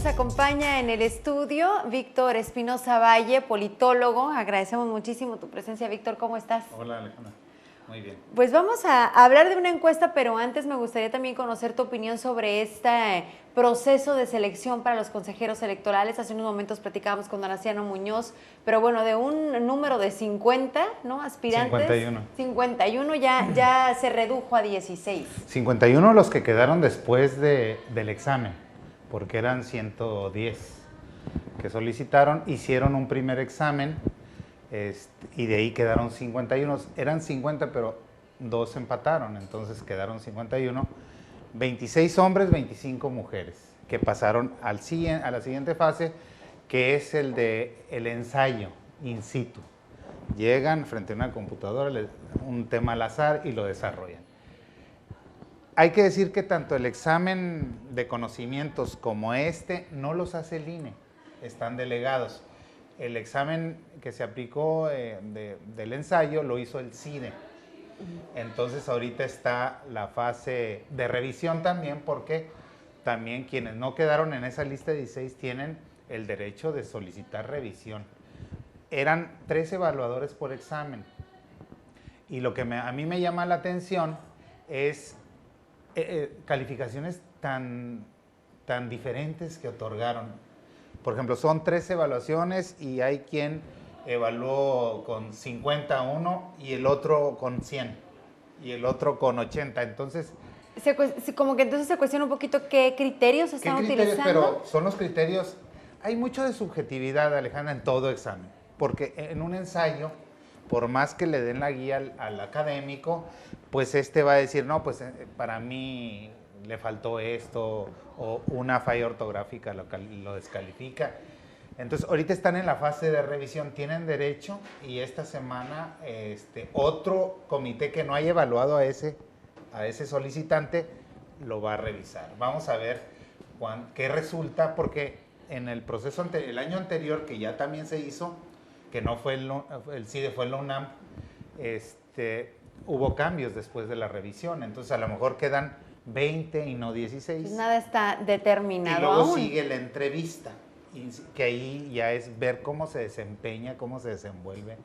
nos acompaña en el estudio Víctor Espinosa Valle, politólogo. Agradecemos muchísimo tu presencia, Víctor. ¿Cómo estás? Hola, Alejandra. Muy bien. Pues vamos a hablar de una encuesta, pero antes me gustaría también conocer tu opinión sobre este proceso de selección para los consejeros electorales. Hace unos momentos platicábamos con Donaciano Muñoz, pero bueno, de un número de 50, ¿no? Aspirantes. 51. 51 ya se redujo a 16. 51 los que quedaron después del examen, porque eran 110 que solicitaron, hicieron un primer examen y de ahí quedaron 51. Eran 50, pero 2 empataron, entonces quedaron 51. 26 hombres, 25 mujeres, que pasaron a la siguiente fase, que es el ensayo in situ. Llegan frente a una computadora, un tema al azar y lo desarrollan. Hay que decir que tanto el examen de conocimientos como no los hace el INE, están delegados. El examen que se aplicó del ensayo lo hizo el CIDE. Entonces ahorita está la fase de revisión también, porque también quienes no quedaron en esa lista de 16 tienen el derecho de solicitar revisión. Eran 3 evaluadores por examen. Y lo que a mí me llama la atención es calificaciones tan diferentes que otorgaron. Por ejemplo, son 3 evaluaciones y hay quien evaluó con 51 y el otro con 100 y el otro con 80. Entonces, Como que entonces se cuestiona un poquito qué criterios están utilizando. Pero son los criterios. Hay mucho de subjetividad, Alejandra, en todo examen, porque en un ensayo, por más que le den la guía al académico, pues va a decir, no, pues para mí le faltó esto, o una falla ortográfica lo descalifica. Entonces, ahorita están en la fase de revisión, tienen derecho, y esta semana otro comité que no haya evaluado a ese solicitante lo va a revisar. Vamos a ver qué resulta, porque en el proceso el año anterior, que ya también se hizo, que no fue el CIDE, fue la UNAM, hubo cambios después de la revisión, entonces a lo mejor quedan 20 y no 16. Pues nada está determinado. Y luego aún sigue la entrevista, que ahí ya es ver cómo se desempeña, cómo se desenvuelve.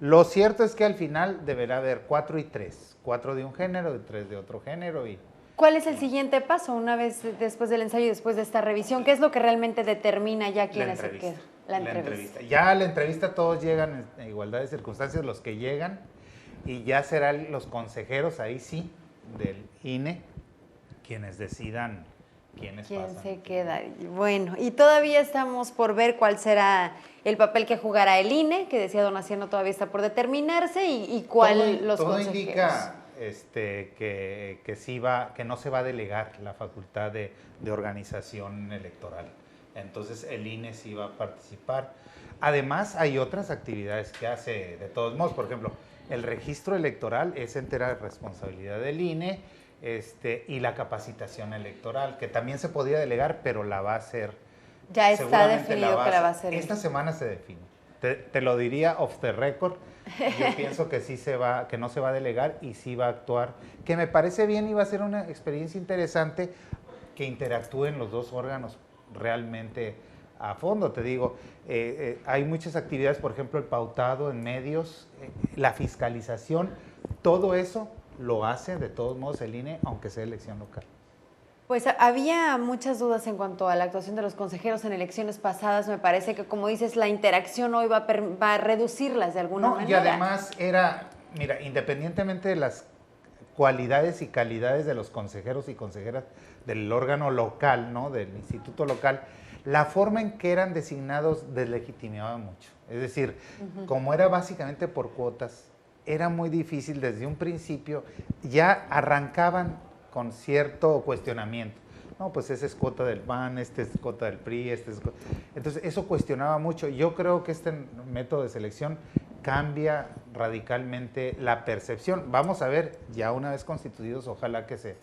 Lo cierto es que al final deberá haber 4 y 3, 4 de un género y 3 de otro género. ¿Cuál es el siguiente paso una vez después del ensayo y después de esta revisión? ¿Qué es lo que realmente determina ya quiénes se quedan? La entrevista. Ya a la entrevista todos llegan en igualdad de circunstancias, los que llegan, y ya serán los consejeros, ahí sí, del INE, quienes decidan quién se queda. Bueno, y todavía estamos por ver cuál será el papel que jugará el INE, que decía Donaciano todavía está por determinarse, y cuál los consejeros. Todo indica que no se va a delegar la facultad de organización electoral. Entonces el INE sí va a participar. Además, hay otras actividades que hace de todos modos. Por ejemplo, el registro electoral es entera responsabilidad del INE, y la capacitación electoral, que también se podía delegar, pero la va a hacer. Ya está definido que la va a hacer. Esta semana se define. Te lo diría off the record. Yo pienso que sí que no se va a delegar y sí va a actuar, que me parece bien, y va a ser una experiencia interesante que interactúen los dos órganos realmente a fondo. Te digo, hay muchas actividades, por ejemplo, el pautado en medios, la fiscalización, todo eso lo hace de todos modos el INE, aunque sea elección local. Pues había muchas dudas en cuanto a la actuación de los consejeros en elecciones pasadas. Me parece que, como dices, la interacción hoy va a reducirlas de alguna manera. Y además mira, independientemente de las cualidades y calidades de los consejeros y consejeras del órgano local, ¿no?, del instituto local, la forma en que eran designados deslegitimaba mucho. Es decir, como era básicamente por cuotas, era muy difícil desde un principio, ya arrancaban con cierto cuestionamiento. No, pues esa es cuota del PAN, este es cuota del PRI, Entonces, eso cuestionaba mucho. Yo creo que este método de selección cambia radicalmente la percepción. Vamos a ver, ya una vez constituidos, ojalá que se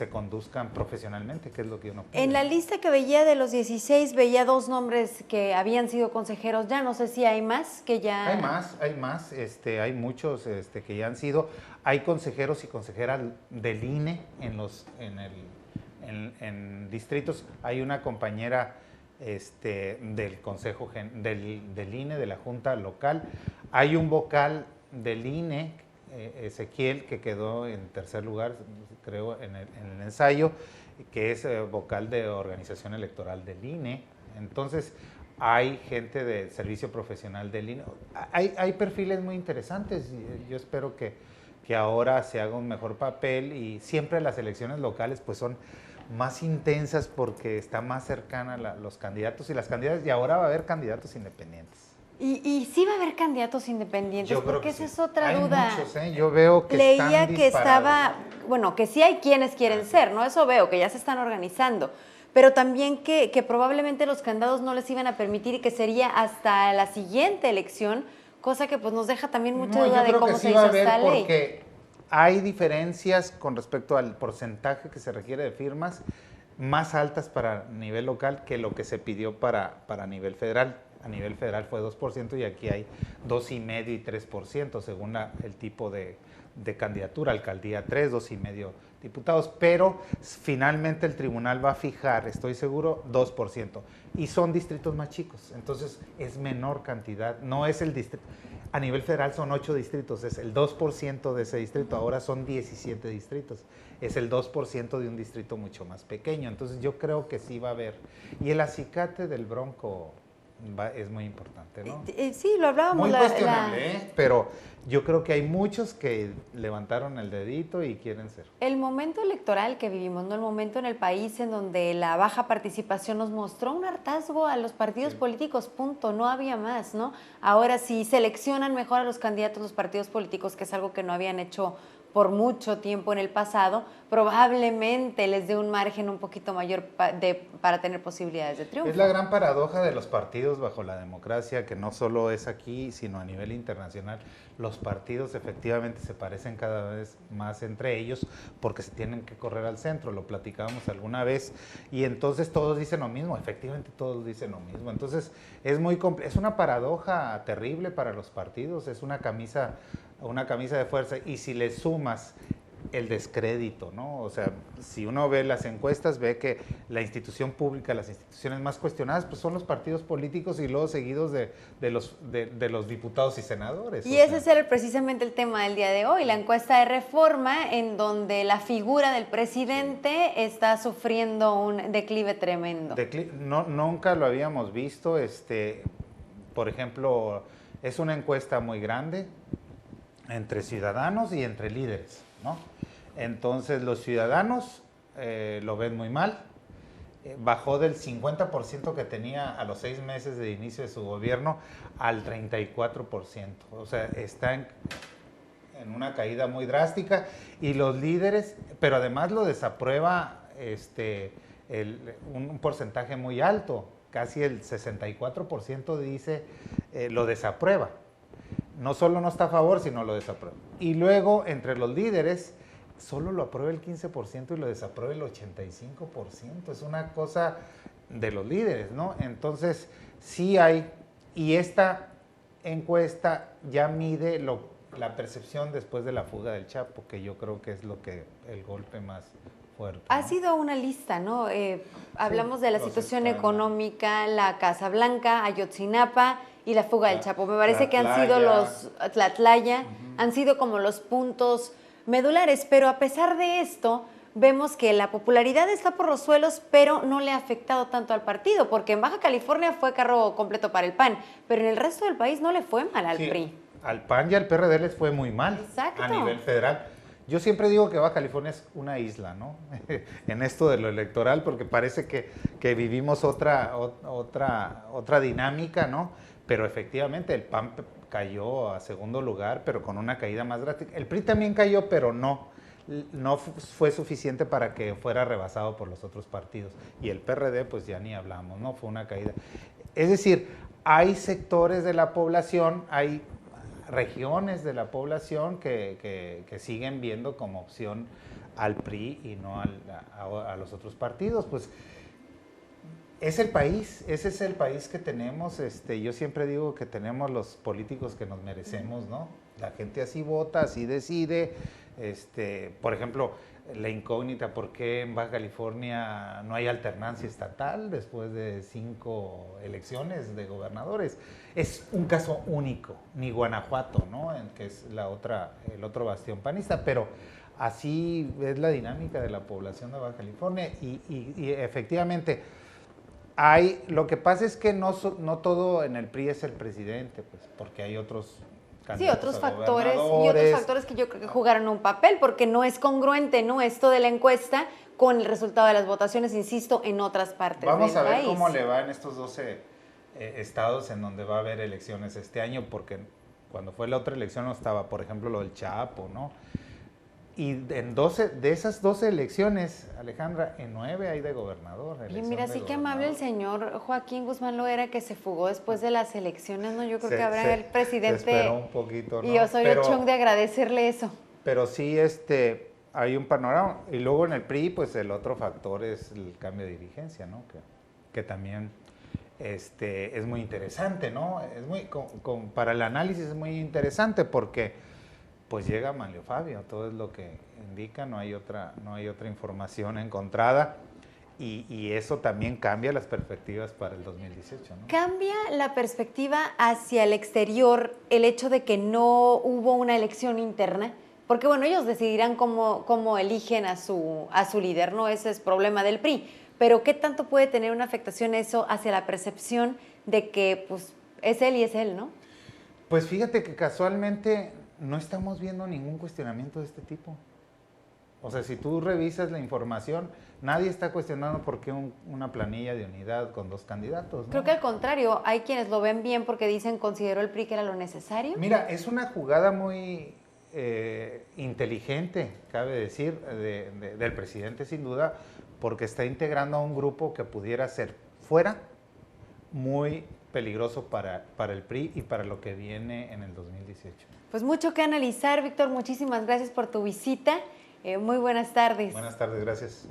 conduzcan profesionalmente, que es lo que yo no puedo. En la lista que veía de los 16, veía 2 nombres que habían sido consejeros ya. No sé si hay más que ya... Hay más, hay muchos que ya han sido. Hay consejeros y consejeras del INE en el en distritos. Hay una compañera del Consejo del INE, de la Junta Local. Hay un vocal del INE, Ezequiel, que quedó en tercer lugar, creo, en el ensayo, que es vocal de organización electoral del INE. Entonces, hay gente de servicio profesional del INE. Hay perfiles muy interesantes. Yo espero que ahora se haga un mejor papel, y siempre las elecciones locales pues son más intensas porque está más cercana los candidatos y las candidatas, y ahora va a haber candidatos independientes. Y sí va a haber candidatos independientes, porque esa es otra hay duda. Muchos, yo veo que leía están que estaba, bueno, que sí hay quienes quieren ser, ¿no? Eso veo, que ya se están organizando, pero también que probablemente los candidatos no les iban a permitir y que sería hasta la siguiente elección, cosa que pues nos deja también mucha duda de cómo se hizo esta ley. Porque hay diferencias con respecto al porcentaje que se requiere de firmas más altas para nivel local que lo que se pidió para nivel federal. A nivel federal fue 2% y aquí hay 2,5% y 3% según el tipo de candidatura. Alcaldía 3, 2,5 diputados, pero finalmente el tribunal va a fijar, estoy seguro, 2%. Y son distritos más chicos, entonces es menor cantidad, no es el distrito. A nivel federal son 8 distritos, es el 2% de ese distrito, ahora son 17 distritos, es el 2% de un distrito mucho más pequeño, entonces yo creo que sí va a haber. Y el acicate del Bronco es muy importante, ¿no? Sí, lo hablábamos. Muy cuestionable, pero yo creo que hay muchos que levantaron el dedito y quieren ser. El momento electoral que vivimos, ¿no? El momento en el país en donde la baja participación nos mostró un hartazgo a los partidos políticos, punto, no había más, ¿no? Ahora sí seleccionan mejor a los candidatos los partidos políticos, que es algo que no habían hecho por mucho tiempo en el pasado, probablemente les dé un margen un poquito mayor para tener posibilidades de triunfo. Es la gran paradoja de los partidos bajo la democracia, que no solo es aquí, sino a nivel internacional. Los partidos efectivamente se parecen cada vez más entre ellos porque se tienen que correr al centro, lo platicábamos alguna vez, y entonces todos dicen lo mismo, efectivamente todos dicen lo mismo. Entonces es una paradoja terrible para los partidos, es una camisa de fuerza, y si le sumas el descrédito, ¿no? O sea, si uno ve las encuestas, ve que la institución pública, las instituciones más cuestionadas, pues son los partidos políticos y luego seguidos de los diputados y senadores. Y ese era precisamente el tema del día de hoy, la encuesta de Reforma, en donde la figura del presidente está sufriendo un declive tremendo. Nunca lo habíamos visto, por ejemplo, es una encuesta muy grande entre ciudadanos y entre líderes, ¿no? Entonces los ciudadanos lo ven muy mal, bajó del 50% que tenía a los 6 meses de inicio de su gobierno al 34%, o sea, está en una caída muy drástica, y los líderes, pero además lo desaprueba un porcentaje muy alto, casi el 64% dice lo desaprueba. No solo no está a favor, sino lo desaprueba. Y luego, entre los líderes, solo lo aprueba el 15% y lo desaprueba el 85%. Es una cosa de los líderes, ¿no? Entonces, sí hay, y esta encuesta ya mide la percepción después de la fuga del Chapo, que yo creo que es el golpe más fuerte, ¿no? Ha sido una lista, ¿no? Hablamos de la situación económica, la Casa Blanca, Ayotzinapa y la fuga del Chapo. Me parece que han sido Tlatlaya, han sido como los puntos medulares, pero a pesar de esto, vemos que la popularidad está por los suelos, pero no le ha afectado tanto al partido, porque en Baja California fue carro completo para el PAN, pero en el resto del país no le fue mal al PRI. Al PAN y al PRD les fue muy mal. Exacto. A nivel federal. Yo siempre digo que Baja California es una isla, ¿no? En esto de lo electoral, porque parece que vivimos otra dinámica, ¿no? Pero efectivamente el PAN cayó a segundo lugar, pero con una caída más drástica. El PRI también cayó, pero no fue suficiente para que fuera rebasado por los otros partidos. Y el PRD, pues ya ni hablamos, ¿no? Fue una caída. Es decir, hay sectores de la población, hay regiones de la población que siguen viendo como opción al PRI y no a los otros partidos. Pues es el país, ese es el país que tenemos. Yo siempre digo que tenemos los políticos que nos merecemos, ¿no? La gente así vota, así decide. Por ejemplo, la incógnita, ¿por qué en Baja California no hay alternancia estatal después de 5 elecciones de gobernadores? Es un caso único, ni Guanajuato, ¿no? Que es el otro bastión panista, pero así es la dinámica de la población de Baja California y efectivamente lo que pasa es que no todo en el PRI es el presidente, pues, porque hay otros otros factores que yo creo que jugaron un papel, porque no es congruente, ¿no? Esto de la encuesta con el resultado de las votaciones, insisto, en otras partes del país. Vamos a ver cómo le va en estos 12 estados en donde va a haber elecciones este año, porque cuando fue la otra elección no estaba, por ejemplo, lo del Chapo, ¿no? Y de esas 12 elecciones, Alejandra, en 9 hay de gobernador. Y mira, sí que amable el señor Joaquín Guzmán Loera, que se fugó después de las elecciones, ¿no? Yo creo que habrá el presidente... Se esperó un poquito, ¿no? Y Osorio Chong de agradecerle eso. Pero sí, hay un panorama. Y luego en el PRI, pues el otro factor es el cambio de dirigencia, ¿no? Que también es muy interesante, ¿no? Es muy, para el análisis es muy interesante porque pues llega Manlio Fabio, todo es lo que indica, no hay otra información encontrada y eso también cambia las perspectivas para el 2018, ¿no? ¿Cambia la perspectiva hacia el exterior el hecho de que no hubo una elección interna? Porque bueno, ellos decidirán cómo eligen a su líder, ¿no? Ese es problema del PRI. Pero ¿qué tanto puede tener una afectación eso hacia la percepción de que pues es él y es él, ¿no? Pues fíjate que casualmente no estamos viendo ningún cuestionamiento de este tipo. O sea, si tú revisas la información, nadie está cuestionando por qué una planilla de unidad con 2 candidatos, ¿no? Creo que al contrario, hay quienes lo ven bien porque dicen, ¿consideró el PRI que era lo necesario? Mira, es una jugada muy inteligente, cabe decir, del presidente sin duda, porque está integrando a un grupo que pudiera ser fuera muy peligroso para el PRI y para lo que viene en el 2018. Pues mucho que analizar, Víctor. Muchísimas gracias por tu visita. Muy buenas tardes. Buenas tardes, gracias.